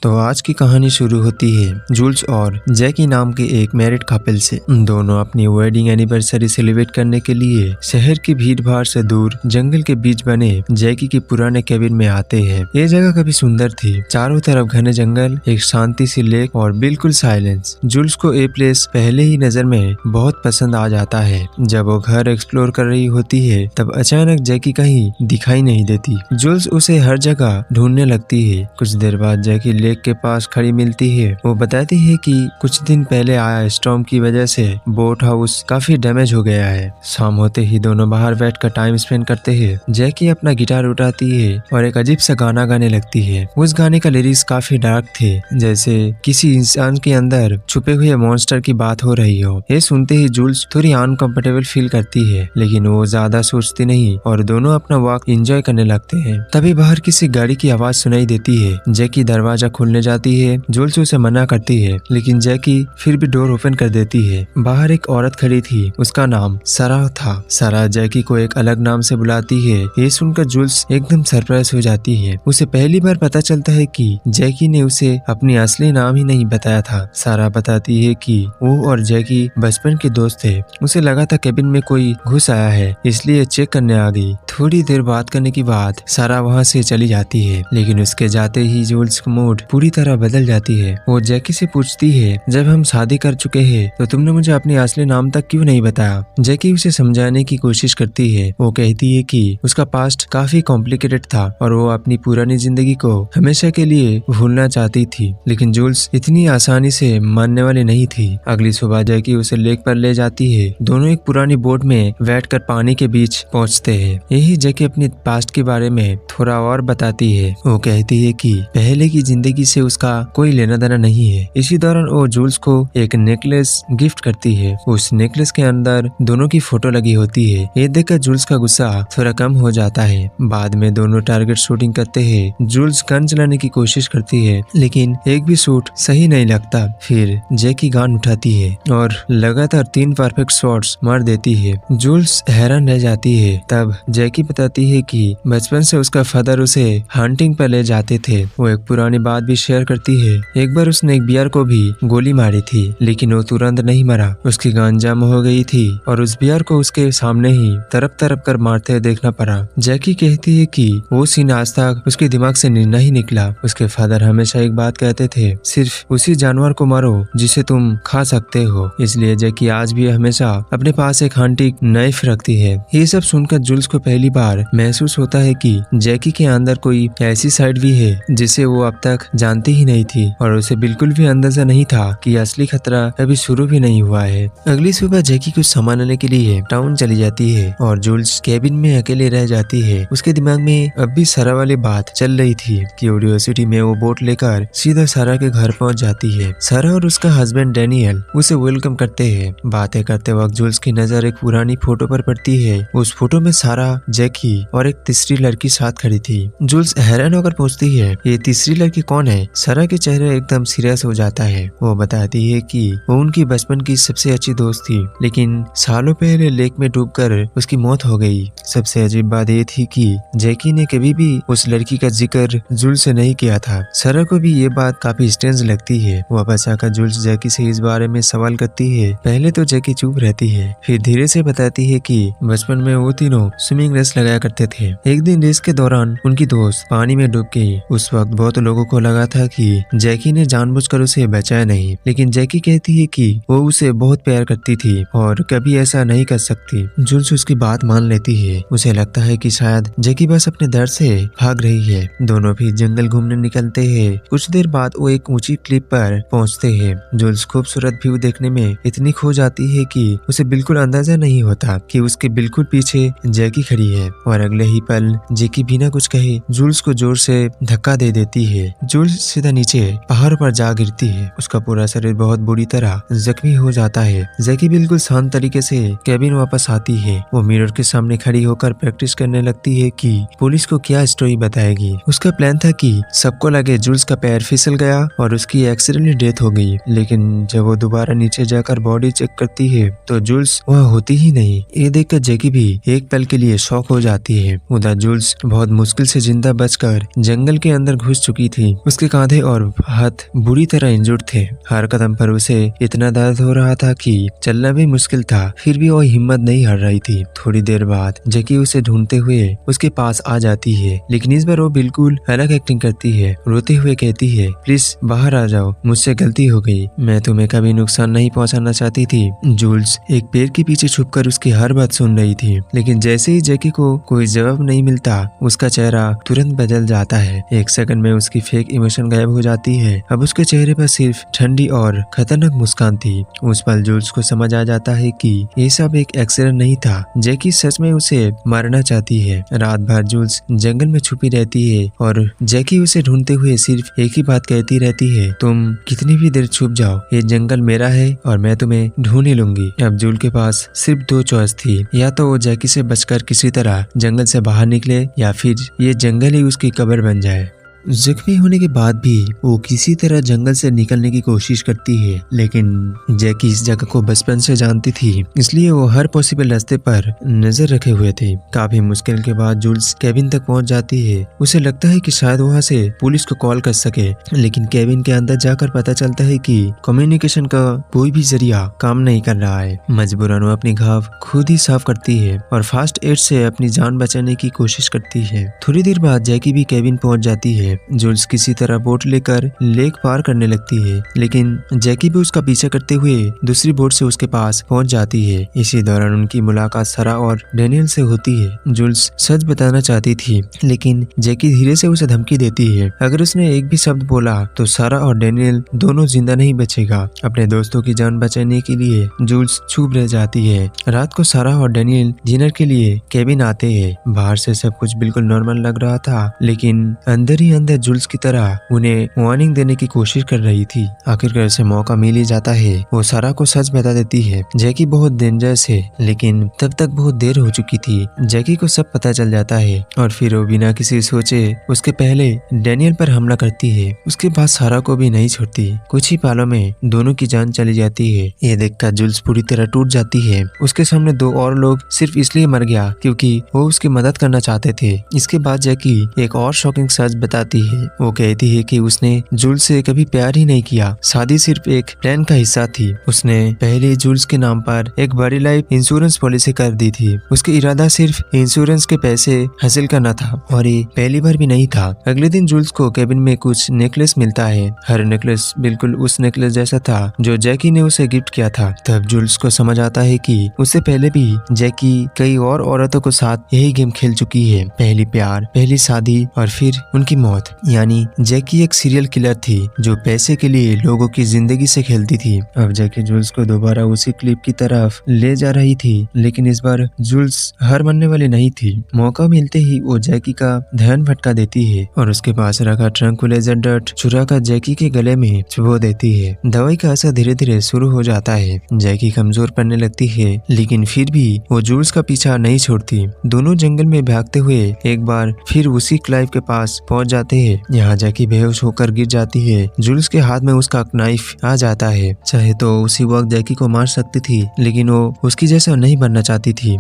तो आज की कहानी शुरू होती है जूल्स और जैकी नाम के एक मैरिड कपल से। दोनों अपनी वेडिंग एनिवर्सरी सेलिब्रेट करने के लिए शहर की भीड़ भाड़ से दूर जंगल के बीच बने जैकी के पुराने केबिन में आते हैं। ये जगह काफी सुंदर थी, चारों तरफ घने जंगल, एक शांति सी लेक और बिल्कुल साइलेंस। जूल्स को ये प्लेस पहले ही नजर में बहुत पसंद आ जाता है। जब वो घर एक्सप्लोर कर रही होती है तब अचानक जैकी कहीं दिखाई नहीं देती। जूल्स उसे हर जगह ढूंढने लगती है। कुछ देर बाद जैकी लेक के पास खड़ी मिलती है। वो बताती है कि कुछ दिन पहले आया स्टॉर्म की वजह से बोट हाउस काफी डैमेज हो गया है। शाम होते ही दोनों बाहर बैठकर टाइम स्पेंड करते हैं। जैकी अपना गिटार उठाती है और एक अजीब सा गाना गाने लगती है। उस गाने का लिरिक्स काफी डार्क थे, जैसे किसी इंसान के अंदर छुपे हुए मॉन्स्टर की बात हो रही हो। ये सुनते ही जूल्स थोड़ी अनकंफर्टेबल फील करती है, लेकिन वो ज्यादा सोचती नहीं और दोनों अपना वॉक एंजॉय करने लगते हैं। तभी बाहर किसी गाड़ी की आवाज सुनाई देती है। जैकी दरवाजा खोलने जाती है। जूल्स उसे मना करती है, लेकिन जैकी फिर भी डोर ओपन कर देती है। बाहर एक औरत खड़ी थी, उसका नाम सारा था। सारा जैकी को एक अलग नाम से बुलाती है। ये सुनकर जूल्स एकदम सरप्राइज हो जाती है। उसे पहली बार पता चलता है कि जैकी ने उसे अपनी असली नाम ही नहीं बताया था। सारा बताती है कि वो और जैकी बचपन के दोस्त थे। उसे लगा था केबिन में कोई घुस आया है, इसलिए चेक करने आ गई। थोड़ी देर बात करने के बाद सारा वहाँ से चली जाती है, लेकिन उसके जाते ही जूल्स का मूड पूरी तरह बदल जाती है। वो जैकी से पूछती है, जब हम शादी कर चुके हैं तो तुमने मुझे अपने असली नाम तक क्यों नहीं बताया? जैकी उसे समझाने की कोशिश करती है। वो कहती है कि उसका पास्ट काफी कॉम्प्लिकेटेड था और वो अपनी पुरानी जिंदगी को हमेशा के लिए भूलना चाहती थी, लेकिन जूल्स इतनी आसानी से मानने वाली नहीं थी। अगली सुबह जैकी उसे लेक पर ले जाती है। दोनों एक पुरानी बोट में बैठकर पानी के बीच पहुंचते हैं। यही जैकी अपने पास्ट के बारे में थोड़ा और बताती है। वो कहती है कि पहले की जिंदगी से उसका कोई लेना देना नहीं है। इसी दौरान वो जूल्स को एक नेकलेस गिफ्ट करती है। उस नेकलेस के अंदर दोनों की फोटो लगी होती है। ये देखकर जूल्स का गुस्सा थोड़ा कम हो जाता है। बाद में दोनों टारगेट शूटिंग करते हैं। जूल्स गन चलाने की कोशिश करती है, लेकिन एक भी शूट सही नहीं लगता। फिर जैकी गन उठाती है और लगातार 3 परफेक्ट शॉट्स मार देती है। जूल्स हैरान रह जाती है। तब जैकी बताती है कि बचपन से उसका फादर उसे हंटिंग पर ले जाते थे। वो एक पुरानी बात भी शेयर करती है। एक बार उसने एक बियर को भी गोली मारी थी, लेकिन वो तुरंत नहीं मरा। उसकी गन जम हो गई थी और उस बियर को उसके सामने ही तरफ तरफ कर मारते हुए देखना पड़ा। जैकी कहती है कि वो सीन आज तक उसके दिमाग से नहीं निकला। उसके फादर हमेशा एक बात कहते थे, सिर्फ उसी जानवर को मारो जिसे तुम खा सकते हो। इसलिए जैकी आज भी हमेशा अपने पास एक हंटिंग नाइफ रखती है। ये सब सुनकर जूल्स को पहली बार महसूस होता है कि जैकी के अंदर कोई ऐसी साइड भी है जिसे वो अब तक जानती ही नहीं थी, और उसे बिल्कुल भी अंदाजा नहीं था कि असली खतरा अभी शुरू भी नहीं हुआ है। अगली सुबह जैकी कुछ सामान लेने के लिए टाउन चली जाती है और जूल्स केबिन में अकेले रह जाती है। उसके दिमाग में अब भी सारा वाली बात चल रही थी। क्यूरियोसिटी में वो बोट लेकर सीधा सारा के घर पहुंच जाती है। सारा और उसका हस्बैंड डैनियल उसे वेलकम करते हैं। बातें करते वक्त जूल्स की नजर एक पुरानी फोटो पर पड़ती है। उस फोटो में सारा, जैकी और एक तीसरी लड़की साथ खड़ी थी। जूल्स हैरान होकर पूछती है, ये तीसरी लड़की कौन है? सारा के चेहरे एकदम सीरियस हो जाता है। वो बताती है कि वो उनकी बचपन की सबसे अच्छी दोस्त थी, लेकिन सालों पहले लेक में डूबकर उसकी मौत हो गई। सबसे अजीब बात ये थी कि जैकी ने कभी भी उस लड़की का जिक्र जूल्स से नहीं किया था। सारा को भी ये बात काफी स्ट्रेंज लगती है। वापस आकर जूल्स जैकी से इस बारे में सवाल करती है। पहले तो जैकी चुप रहती है, फिर धीरे से बताती है कि बचपन में वो तीनों स्विमिंग रेस लगाया करते थे। एक दिन रेस के दौरान उनकी दोस्त पानी में डूब गई। उस वक्त बहुत लोगों को लगा था कि जैकी ने जानबूझकर उसे बचाया नहीं, लेकिन जैकी कहती है कि वो उसे बहुत प्यार करती थी और कभी ऐसा नहीं कर सकती। जूल्स उसकी बात मान लेती है। उसे लगता है कि शायद जैकी बस अपने दर्द से भाग रही है। दोनों भी जंगल घूमने निकलते हैं। कुछ देर बाद वो एक ऊंची क्लिफ पर पहुंचते हैं। जूल्स खूबसूरत व्यू देखने में इतनी खो जाती है कि उसे बिल्कुल अंदाजा नहीं होता कि उसके बिल्कुल पीछे जैकी खड़ी है, और अगले ही पल जैकी बिना कुछ कहे जूल्स को जोर से धक्का दे देती है। जूल्स सीधा नीचे पहाड़ पर जा गिरती है। उसका पूरा शरीर बहुत बुरी तरह जख्मी हो जाता है। जैकी बिल्कुल शांत तरीके से केबिन वापस आती है। वो मिरर के सामने खड़ी होकर प्रैक्टिस करने लगती है कि पुलिस को क्या स्टोरी बताएगी। उसका प्लान था कि सबको लगे जूल्स का पैर फिसल गया और उसकी एक्सीडेंटली डेथ हो गई, लेकिन जब वो दोबारा नीचे जाकर बॉडी चेक करती है तो जूल्स वहाँ होती ही नहीं। ये देखकर जैकी भी एक पल के लिए शॉक हो जाती है। उधर जूल्स बहुत मुश्किल से जिंदा बचकर जंगल के अंदर घुस चुकी थी। उसके कांधे और हाथ बुरी तरह इंजुर्ड थे। हर कदम पर उसे इतना दर्द हो रहा था कि चलना भी मुश्किल था, फिर भी वो हिम्मत नहीं हार रही थी। थोड़ी देर बाद जैकी उसे ढूंढते हुए उसके पास आ जाती है, लेकिन इस बार वो बिल्कुल अलग एक्टिंग करती है। रोते हुए कहती है, प्लीज बाहर आ जाओ, मुझसे गलती हो गई, मैं तुम्हें कभी नुकसान नहीं पहुंचाना चाहती थी। जूल्स एक पेड़ के पीछे छुपकर उसकी हर बात सुन रही थी, लेकिन जैसे ही जैकी को कोई जवाब नहीं मिलता उसका चेहरा तुरंत बदल जाता है। एक सेकंड में उसकी फेक इमोशन गायब हो जाती है। अब उसके चेहरे पर सिर्फ ठंडी और खतरनाक मुस्कान थी। उस पल जूल्स को समझ आ जाता है कि ये सब एक एक्सीडेंट नहीं था, जैकी सच में उसे मारना चाहती है। रात भर जूल्स जंगल में छुपी रहती है और जैकी उसे ढूंढते हुए सिर्फ एक ही बात कहती रहती है, तुम कितनी भी देर छुप जाओ, ये जंगल मेरा है और मैं तुम्हें ढूंढ ही लूंगी। अब जूल के पास सिर्फ दो चॉइस थी, या तो वो जैकी से बचकर किसी तरह जंगल से बाहर निकले या फिर ये जंगल ही उसकी कब्र बन जाए। जख्मी होने के बाद भी वो किसी तरह जंगल से निकलने की कोशिश करती है, लेकिन जैकी इस जगह को बचपन से जानती थी, इसलिए वो हर पॉसिबल रास्ते पर नजर रखे हुए थे। काफी मुश्किल के बाद जूल्स केबिन तक पहुंच जाती है। उसे लगता है कि शायद वहां से पुलिस को कॉल कर सके, लेकिन केबिन के अंदर जाकर पता चलता है कि कम्युनिकेशन का कोई भी जरिया काम नहीं कर रहा है। मजबूरन वो अपनी घाव खुद ही साफ करती है और फास्ट एड से अपनी जान बचाने की कोशिश करती है। थोड़ी देर बाद जैकी भी केबिन पहुंच जाती है। जूल्स किसी तरह बोट लेकर लेक पार करने लगती है, लेकिन जैकी भी उसका पीछा करते हुए दूसरी बोट से उसके पास पहुंच जाती है। इसी दौरान उनकी मुलाकात सारा और डेनियल से होती है। जूल्स सच बताना चाहती थी, लेकिन जैकी धीरे से उसे धमकी देती है, अगर उसने एक भी शब्द बोला तो सारा और डेनियल दोनों जिंदा नहीं बचेगा। अपने दोस्तों की जान बचाने के लिए जूल्स चुप रह जाती है। रात को सारा और डेनियल डिनर के लिए केबिन आते हैं। बाहर से सब कुछ बिल्कुल नॉर्मल लग रहा था, लेकिन अंदर ही अंदर जूल्स की तरह उन्हें वार्निंग देने की कोशिश कर रही थी। आखिरकार उसे मौका मिल ही जाता है। वो सारा को सच बता देती है, जैकी बहुत डेंजरस है, लेकिन तब तक बहुत देर हो चुकी थी। जैकी को सब पता चल जाता है और फिर वो बिना किसी सोचे उसके पहले डेनियल पर हमला करती है। उसके बाद सारा को भी नहीं छोड़ती। कुछ ही पालों में दोनों की जान चली जाती है। ये देखकर जूल्स पूरी तरह टूट जाती है। उसके सामने दो और लोग सिर्फ इसलिए मर गया क्योंकि वो उसकी मदद करना चाहते थे। इसके बाद जैकी एक और शॉकिंग सच बताती है। वो कहती है कि उसने जूल्स से कभी प्यार ही नहीं किया, शादी सिर्फ एक प्लान का हिस्सा थी। उसने पहले जूल्स के नाम पर एक बड़ी लाइफ इंश्योरेंस पॉलिसी कर दी थी। उसका इरादा सिर्फ इंश्योरेंस के पैसे हासिल करना था और ये पहली बार भी नहीं था। अगले दिन जूल्स को केबिन में कुछ नेकलेस मिलता है। हर नेकलेस बिल्कुल उस नेकलेस जैसा था जो जैकी ने उसे गिफ्ट किया था। तब जूल्स को समझ आता है कि उससे पहले भी जैकी कई और औरतों के साथ यही गेम खेल चुकी है, पहली प्यार, पहली शादी और फिर उनकी मौत। यानी जैकी एक सीरियल किलर थी जो पैसे के लिए लोगों की जिंदगी से खेलती थी। अब जैकी जूल्स को दोबारा उसी क्लिप की तरफ ले जा रही थी, लेकिन इस बार जूल्स हार मानने वाली नहीं थी। मौका मिलते ही वो जैकी का ध्यान भटका देती है और उसके पास रखा ट्रैंक्विलाइजर डॉट चुराकर जैकी के गले में चुभो देती है। दवाई का असर धीरे धीरे शुरू हो जाता है। जैकी कमजोर पड़ने लगती है, लेकिन फिर भी वो जूल्स का पीछा नहीं छोड़ती। दोनों जंगल में भागते हुए एक बार फिर उसी क्लाइव के पास पहुंच जाते हैं। यहाँ जैकी बेहोश होकर गिर जाती है। जूल्स के हाथ में उसका नाइफ आ जाता है। चाहे तो उसी वक्त जैकी को मार सकती थी, लेकिन वो उसकी जैसा नहीं बनना चाहती थी।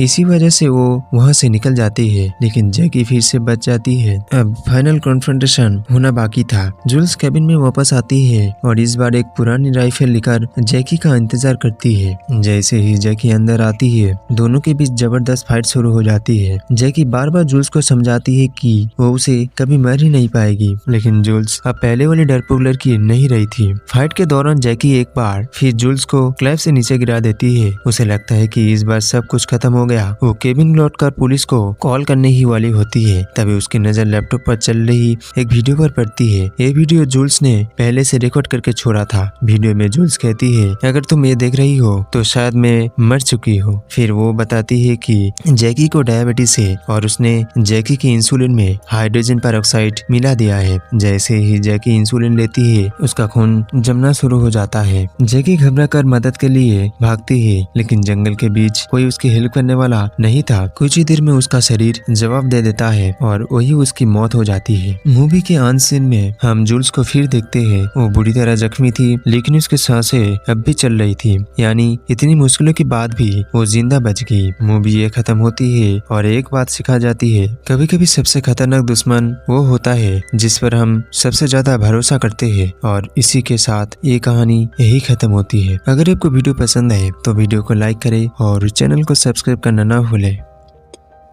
इसी वजह से वो वहाँ से निकल जाती है, लेकिन जैकी फिर से बच जाती है। अब फाइनल कॉन्फ्रंटेशन होना बाकी था। जूल्स केबिन में वापस आती है और इस बार एक पुरानी राइफल लेकर जैकी का इंतजार करती है। जैसे ही जैकी अंदर आती है, दोनों के बीच जबरदस्त फाइट शुरू हो जाती है। जैकी बार बार जूल्स को समझाती है कि वो उसे कभी मर ही नहीं पाएगी, लेकिन जूल्स अब पहले वाली डरपोक लड़की नहीं रही थी। फाइट के दौरान जैकी एक बार फिर जूल्स को क्लैब से नीचे गिरा देती है। उसे लगता है कि इस बार सब कुछ खत्म हो गया। वो केबिन लौटकर पुलिस को कॉल करने ही वाली होती है, तभी उसकी नजर लैपटॉप पर चल रही एक वीडियो पर पड़ती है। ये वीडियो जूल्स ने पहले से रिकॉर्ड करके छोड़ा था। वीडियो में जूल्स कहती है, अगर तुम ये देख रही हो तो शायद मैं मर चुकी हूँ। फिर वो बताती है कि जैकी को डायबिटीज है और उसने जैकी की इंसुलिन में हाइड्रोजन पेरोक्साइड मिला दिया है। जैसे ही जैकी इंसुलिन लेती है, उसका खून जमना शुरू हो जाता है। जैकी घबराकर मदद के लिए भागती है, लेकिन जंगल के बीच कोई उसकी हेल्प करने वाला नहीं था। कुछ ही देर में उसका शरीर जवाब दे देता है और वही उसकी मौत हो जाती है। मूवी के अंत सीन में हम जूल्स को फिर देखते हैं। वो बुरी तरह जख्मी थी, लेकिन उसकी सांसें अब भी चल रही थी। यानी इतनी मुश्किलों के बाद भी वो जिंदा बच गई। मूवी ये खत्म होती है और एक बात सिखा जाती है, कभी कभी सबसे खतरनाक दुश्मन वो वो होता है जिस पर हम सबसे ज्यादा भरोसा करते हैं। और इसी के साथ ये कहानी यही खत्म होती है। अगर आपको वीडियो पसंद है तो वीडियो को लाइक करें और चैनल को सब्सक्राइब करना ना भूलें।